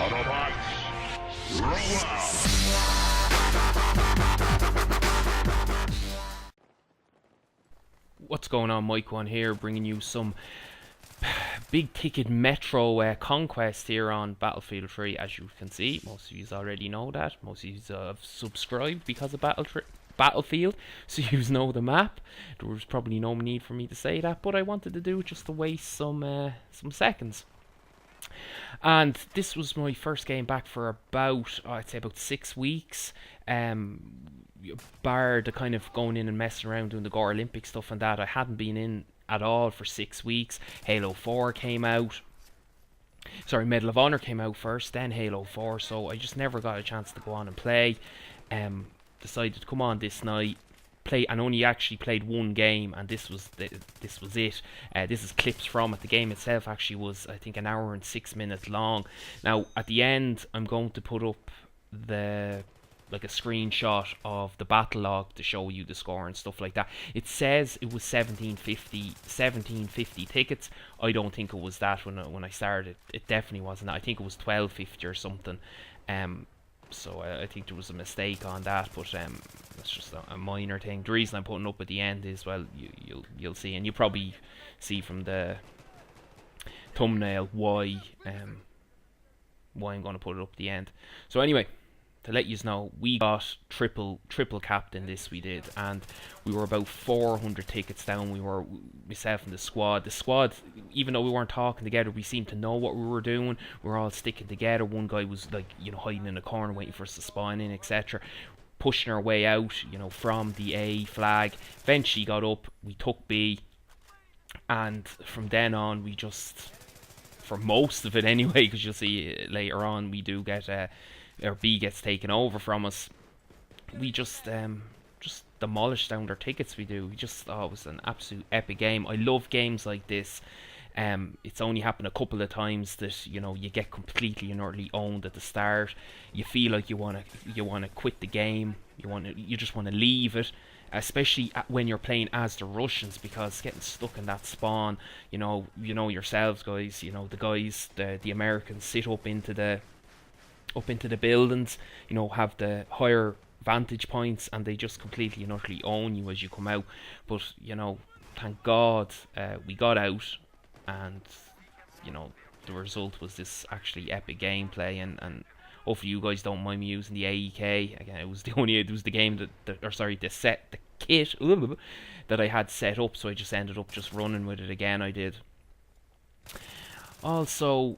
Autobots, roll out! What's going on, Mike One here, bringing you some big ticket Metro conquest here on Battlefield 3. As you can see, most of you already know that. Most of you have subscribed because of Battlefield, so you know the map. There was probably no need for me to say that, but I wanted to do it just to waste some seconds. And this was my first game back for about, I'd say about 6 weeks. Bar the kind of going in and messing around doing the Gore Olympic stuff and that, I hadn't been in at all for 6 weeks. Halo 4 came out. Sorry, Medal of Honor came out first, then Halo 4, so I just never got a chance to go on and play. Decided to come on this night, play, and only actually played one game, and this was it. This is clips from it. The game itself actually was, I think, 1 hour and 6 minutes long. Now at the end, I'm going to put up a screenshot of the battle log to show you the score and stuff like that. It says it was 1750 tickets. I don't think it was that when I started. It definitely wasn't that. I think it was 1250 or something. So I think there was a mistake on that, but that's just a minor thing. The reason I'm putting up at the end is, well, you'll see, and you probably see from the thumbnail why I'm going to put it up at the end. So anyway, to let you know, we got triple captain this, we did, and we were about 400 tickets down. We were, myself and the squad, even though we weren't talking together, we seemed to know what we were doing. We were all sticking together. One guy was like, hiding in a corner waiting for us to spawn in, etc., pushing our way out, from the A flag. Eventually got up, we took B, and from then on we just, for most of it anyway, because you'll see later on, we do get or B gets taken over from us. We just demolished down their tickets. We do. We just thought it was an absolute epic game. I love games like this. It's only happened a couple of times that you get completely and utterly owned at the start. You feel like you wanna quit the game. You just wanna leave it. Especially when you're playing as the Russians, because getting stuck in that spawn, you know yourselves, guys. The guys, the Americans sit up into the buildings, have the higher vantage points, and they just completely and utterly own you as you come out. But thank God we got out, and the result was this actually epic gameplay, and hopefully you guys don't mind me using the AEK again. It was the game the kit that I had set up, so I just ended up just running with it again. I did. Also,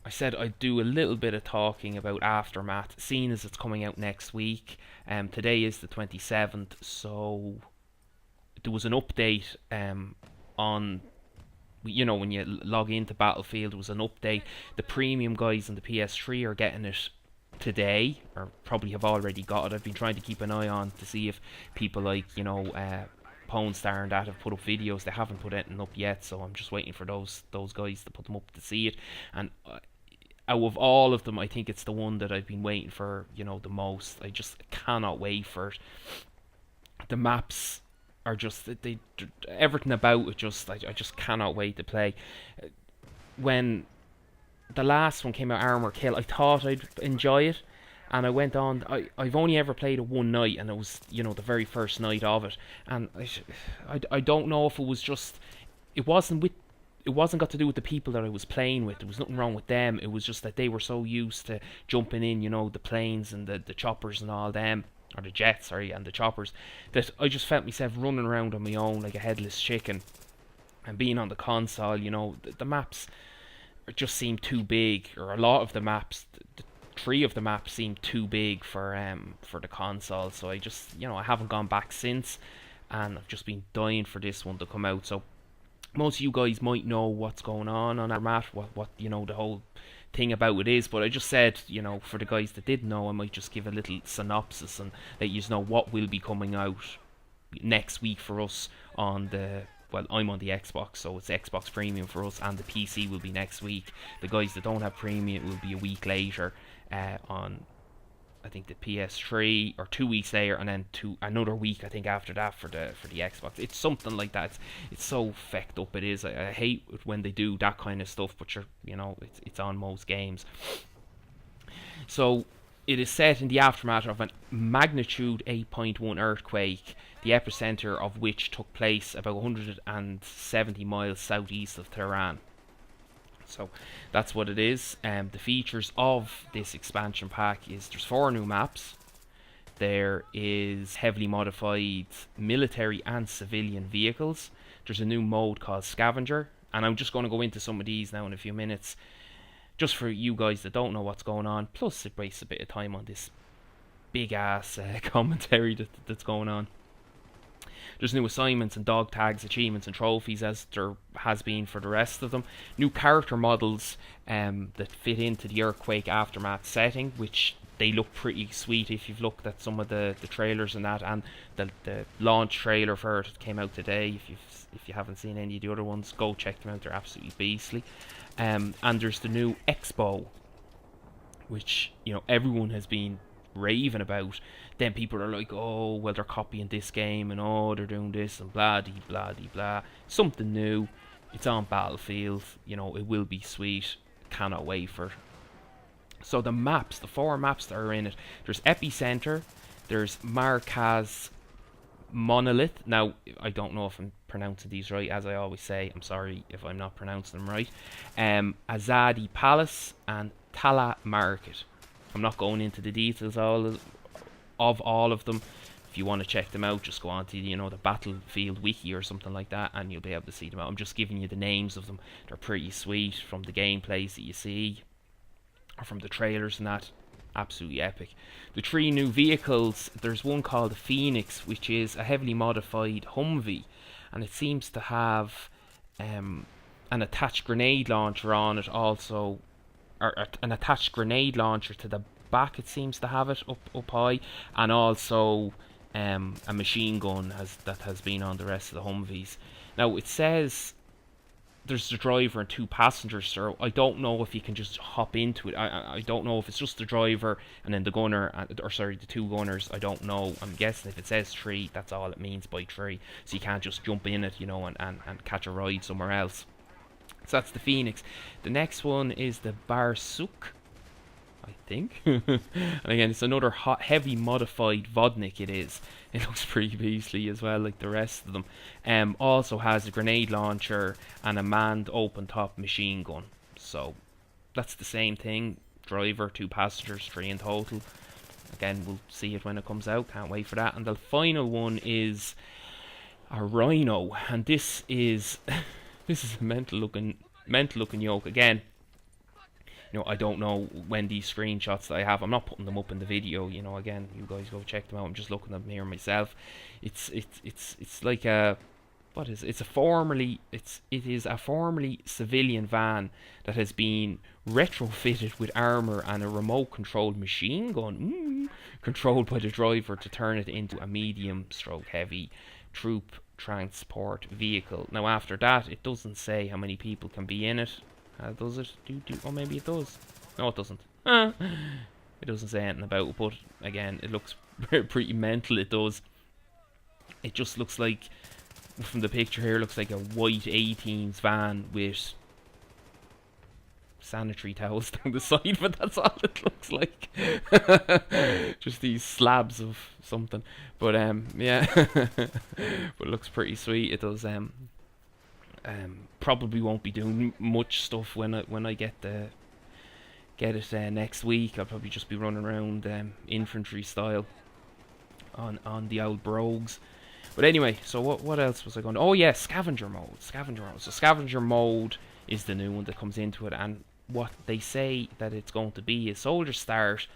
I said I'd do a little bit of talking about Aftermath, seeing as it's coming out next week. Today is the 27th, so there was an update on, when you log into Battlefield, there was an update. The premium guys on the PS3 are getting it today, or probably have already got it. I've been trying to keep an eye on to see if people like, Pwn Star and that have put up videos. They haven't put anything up yet, so I'm just waiting for those guys to put them up to see it. And out of all of them, I think it's the one that I've been waiting for, the most. I just cannot wait for it. The maps are just, everything about it, I just cannot wait to play. When the last one came out, Armor Kill, I thought I'd enjoy it, and I went on. I've only ever played it one night, and it was, the very first night of it, and I don't know if it was just, it wasn't got to do with the people that I was playing with. There was nothing wrong with them. It was just that they were so used to jumping in, the planes and the choppers and all them, or the jets, sorry, and the choppers, that I just felt myself running around on my own like a headless chicken. And being on the console, the maps just seemed too big, or a lot of the maps, the 3 of the maps seemed too big for the console. So I just, I haven't gone back since, and I've just been dying for this one to come out. So most of you guys might know what's going on our map, what the whole thing about it is, but I just said, for the guys that didn't know, I might just give a little synopsis and let you know what will be coming out next week for us on the, well, I'm on the Xbox, so it's Xbox Premium for us, and the PC will be next week. The guys that don't have Premium, it will be a week later on, I think, the PS3, or 2 weeks later, and then another week, I think, after that for the Xbox. It's something like that. It's so fecked up. It is. I hate it when they do that kind of stuff, but it's on most games. So it is set in the aftermath of a magnitude 8.1 earthquake, the epicenter of which took place about 170 miles southeast of Tehran. So that's what it is. The features of this expansion pack is there's 4 new maps. There is heavily modified military and civilian vehicles. There's a new mode called Scavenger, and I'm just going to go into some of these now in a few minutes, just for you guys that don't know what's going on. Plus, it wastes a bit of time on this big ass commentary that's going on. There's new assignments and dog tags, achievements and trophies, as there has been for the rest of them. New character models that fit into the Earthquake Aftermath setting, which they look pretty sweet if you've looked at some of the trailers and that, and the launch trailer for it came out today. If you haven't seen any of the other ones, go check them out. They're absolutely beastly. And there's the new Expo, which, you know, everyone has been raving about. Then people are like, oh, well, they're copying this game, and oh, they're doing this, and blah de blah de blah. Something new. It's on Battlefield. You know, it will be sweet. Cannot wait for it. So the maps, the 4 maps that are in it, there's Epicenter, there's Markaz Monolith. Now, I don't know if I'm pronouncing these right, as I always say. I'm sorry if I'm not pronouncing them right. Azadi Palace and Tala Market. I'm not going into the details of all of them. If you want to check them out, just go on to, you know, the Battlefield wiki or something like that, and you'll be able to see them out. I'm just giving you the names of them. They're pretty sweet from the gameplays that you see, or from the trailers and that. Absolutely epic. The 3 new vehicles, there's one called the Phoenix, which is a heavily modified Humvee, and it seems to have an attached grenade launcher on it also, or an attached grenade launcher to the back. It seems to have it up high, and also a machine gun that has been on the rest of the Humvees. Now it says there's the driver and 2 passengers, so I don't know if you can just hop into it. I don't know if it's just the driver and then the gunner, or sorry, the 2 gunners. I don't know. I'm guessing if it says 3, that's all it means by 3. So you can't just jump in it, you know, and catch a ride somewhere else. So that's the Phoenix. The next one is the Barsuk, I think. And again, it's another heavy modified Vodnik. It is. It looks pretty beastly as well, like the rest of them. Also has a grenade launcher and a manned open top machine gun. So that's the same thing. Driver, 2 passengers, 3 in total. Again, we'll see it when it comes out. Can't wait for that. And the final one is a Rhino, and this is this is a mental looking yoke. Again, you know, I don't know when these screenshots that I have, I'm not putting them up in the video, you know. Again, you guys go check them out. I'm just looking at them here myself. It's like a, what is it? It is a formerly civilian van that has been retrofitted with armor and a remote controlled machine gun, controlled by the driver to turn it into a medium stroke heavy troop transport vehicle. Now after that, it doesn't say how many people can be in it. Does it? Oh, maybe it does. No, it doesn't. It doesn't say anything about it, but again, it looks pretty mental. It does. It just looks like, from the picture here, looks like a white A-Teams van with sanitary towels down the side, but that's all it looks like. Just these slabs of something. But yeah. But it looks pretty sweet. It does. Probably won't be doing much stuff when I get it next week. I'll probably just be running around infantry style on the old brogues. But anyway, so what else was I going to... Oh yeah, scavenger mode. So scavenger mode is the new one that comes into it, and what they say that it's going to be is soldiers start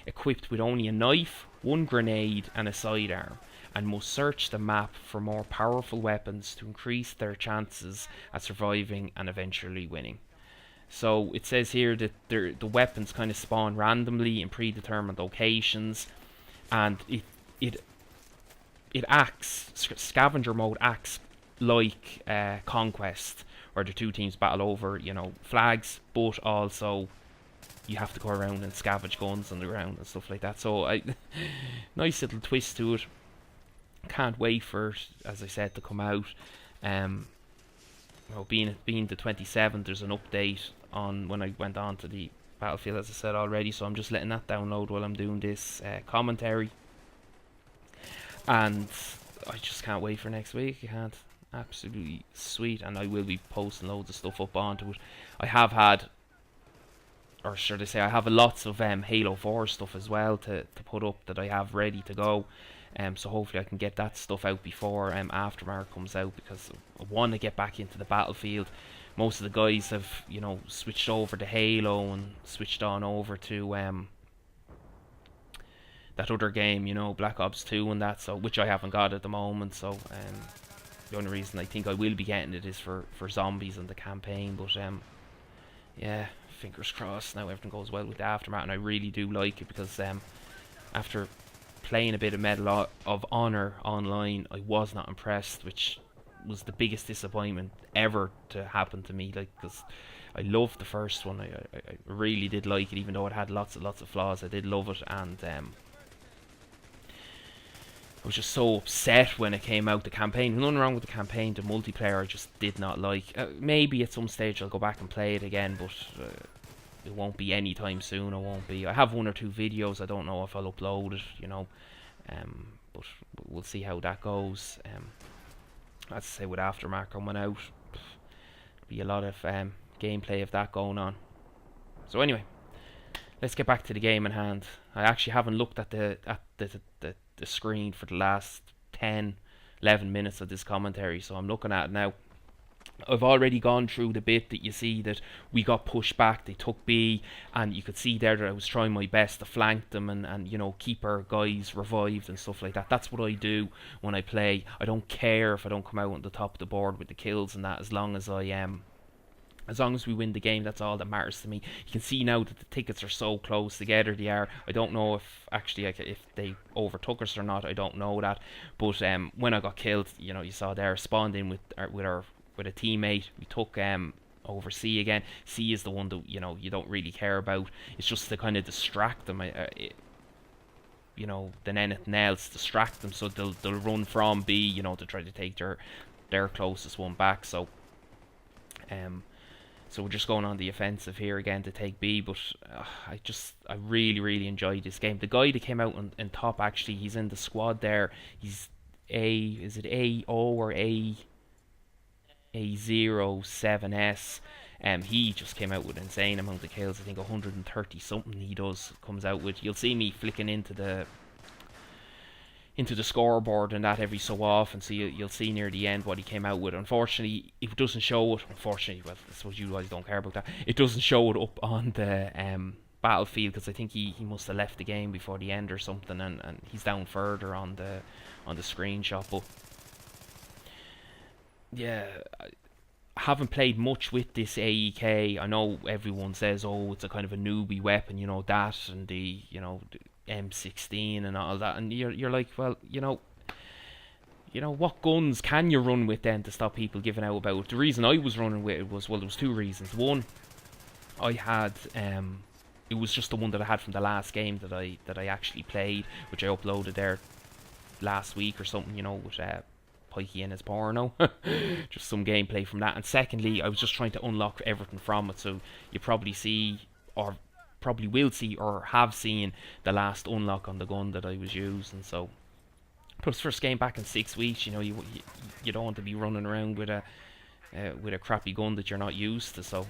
equipped with only a knife, 1 grenade and a sidearm, and must search the map for more powerful weapons to increase their chances at surviving and eventually winning. So it says here that the weapons kind of spawn randomly in predetermined locations, and it acts, scavenger mode acts like Conquest, where the 2 teams battle over, you know, flags, but also you have to go around and scavenge guns on the ground and stuff like that. So nice little twist to it. Can't wait for it, as I said, to come out. Well, being the 27th, there's an update on when I went on to the Battlefield, as I said already, so I'm just letting that download while I'm doing this commentary. And I just can't wait for next week. I can't. Absolutely sweet, and I will be posting loads of stuff up onto it. I have had, or should I say, I have lots of Halo 4 stuff as well to put up that I have ready to go. So hopefully I can get that stuff out before Aftermath comes out, because I want to get back into the Battlefield. Most of the guys have, you know, switched over to Halo and switched on over to that other game, you know, Black Ops 2 and that, so which I haven't got at the moment. So the only reason I think I will be getting it is for zombies and the campaign. But yeah, fingers crossed now everything goes well with the Aftermath, and I really do like it, because after playing a bit of Medal of Honor online, I was not impressed, which was the biggest disappointment ever to happen to me, like, because I loved the first one. I really did like it, even though it had lots of flaws. I did love it, and I was just so upset when it came out. The campaign, nothing wrong with the campaign, the multiplayer I just did not like. Maybe at some stage I'll go back and play it again, but it won't be anytime soon. I have 1 or 2 videos. I don't know if I'll upload it, you know, but we'll see how that goes. As I say, with Aftermath coming out, there'll be a lot of gameplay of that going on. So anyway, let's get back to the game in hand. I actually haven't looked at the screen for the last 10-11 minutes of this commentary, so I'm looking at it now. I've already gone through the bit that you see that we got pushed back, they took B, and you could see there that I was trying my best to flank them and you know, keep our guys revived and stuff like that. That's what I do when I play. I don't care if I don't come out on the top of the board with the kills and that, as long as as long as we win the game, that's all that matters to me. You can see now that the tickets are so close together. They are. I don't know if actually if they overtook us or not. I don't know that. But when I got killed, you know, you saw there, spawned in with a teammate. We took over C again. C is the one that, you know, you don't really care about. It's just to kind of distract them. You know, than anything else, distract them, so they'll run from B, you know, to try to take their closest one back. So so we're just going on the offensive here again to take B, but I really enjoyed this game. The guy that came out on top, actually, he's in the squad there. He's is it AO or A07S? He just came out with an insane amount of kills. I think 130 something he comes out with. You'll see me flicking into the scoreboard and that every so often, so you'll see near the end what he came out with. Unfortunately, it doesn't show it. Unfortunately, well, I suppose you guys don't care about that. It doesn't show it up on the Battlefield, because I think he must have left the game before the end or something, and he's down further on the screenshot. But yeah, I haven't played much with this AEK. I know everyone says, oh, it's a kind of a newbie weapon, you know, that and the, you know, the M16 and all that, and you're like, well, you know, what guns can you run with then to stop people giving out about it? The reason I was running with it was, well, there was 2 reasons. One, I had it was just the one that I had from the last game that I actually played, which I uploaded there last week or something, you know, with Pikey and his porno. Just some gameplay from that. And secondly, I was just trying to unlock everything from it, so you probably see, or probably will see, or have seen the last unlock on the gun that I was using. So plus, first game back in 6 weeks, you know, you don't want to be running around with a crappy gun that you're not used to, so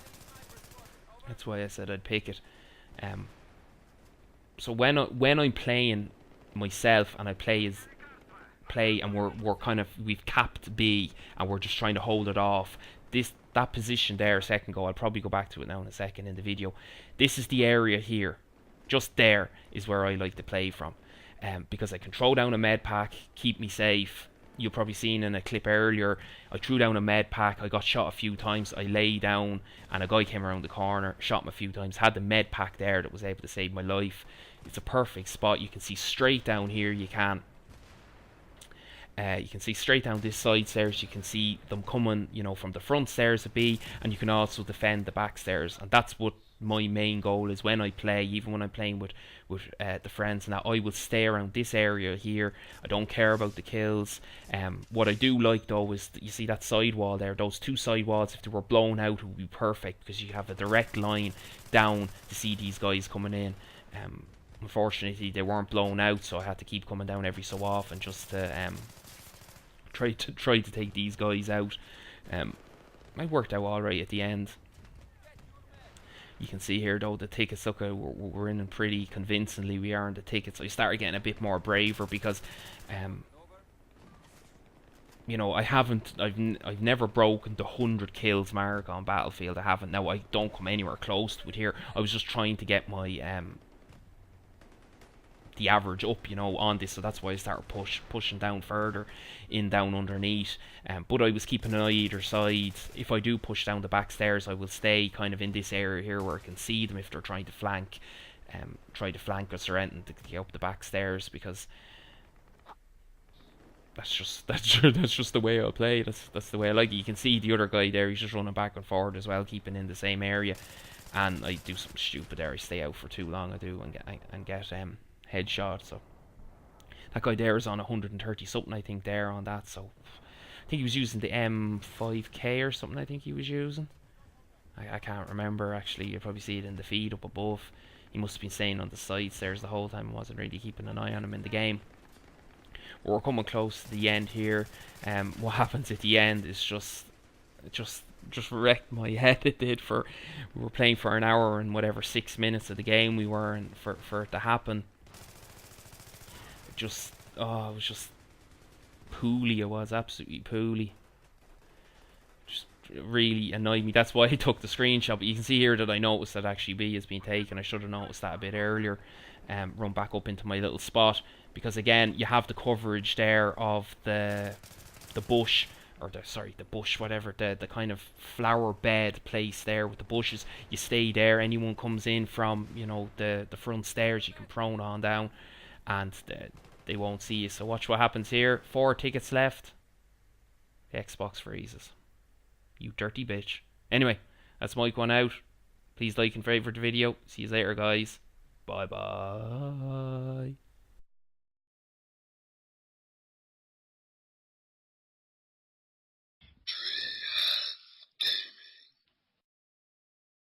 that's why I said I'd pick it. So when I'm playing myself and I play and we're kind of, we've capped B and we're just trying to hold it off, that position there a second ago, I'll probably go back to it now in a second in the video. This is the area here, just there is where I like to play from, because I can throw down a med pack, keep me safe. You've probably seen in a clip earlier, I threw down a med pack, I got shot a few times, I lay down and a guy came around the corner, shot him a few times, had the med pack there that was able to save my life. It's a perfect spot. You can see straight down here, you can see straight down this side stairs. You can see them coming, you know, from the front stairs of B, and you can also defend the back stairs, and that's what my main goal is when I play, even when I'm playing with the friends and that, I will stay around this area here. I don't care about the kills. What I do like though is that you see that side wall there, those two side walls, if they were blown out, it would be perfect because you have a direct line down to see these guys coming in. Unfortunately, they weren't blown out, so I had to keep coming down every so often just to try to take these guys out. I worked out alright at the end. You can see here though the tickets, look, we're in pretty convincingly. We are in the tickets. I started getting a bit more braver because you know, I've never broken the 100 kills mark on Battlefield. I haven't. Now I don't come anywhere close to it here. I was just trying to get my the average up, you know, on this, so that's why I started pushing down further down underneath. But I was keeping an eye either side. If I do push down the back stairs, I will stay kind of in this area here where I can see them if they're trying to flank, us or anything to get up the back stairs, because that's just the way I play. That's the way I like it. You can see the other guy there; he's just running back and forward as well, keeping in the same area. And I do something stupid there. I stay out for too long. I do and get headshot. So that guy there is on 130 something, I think, there on that. So I think he was using the M5K or something. I think he was using. I can't remember actually. You probably see it in the feed up above. He must have been staying on the side stairs the whole time. I wasn't really keeping an eye on him in the game. We're coming close to the end here. What happens at the end is just wrecked my head. It did. We were playing for an hour and whatever 6 minutes of the game we were, and for it to happen, it was just poorly. It was absolutely poorly. Just really annoyed me. That's why I took the screenshot. But you can see here that I noticed that actually B has been taken. I should have noticed that a bit earlier. Run back up into my little spot, because again you have the coverage there of the bush, or the bush, whatever, the kind of flower bed place there with the bushes. You stay there. Anyone comes in from, you know, the front stairs, you can prone on down, and they won't see you. So watch what happens here. 4 tickets left. The Xbox freezes. You dirty bitch. Anyway, that's Mike one out. Please like and favorite the video. See you later, guys. Bye bye.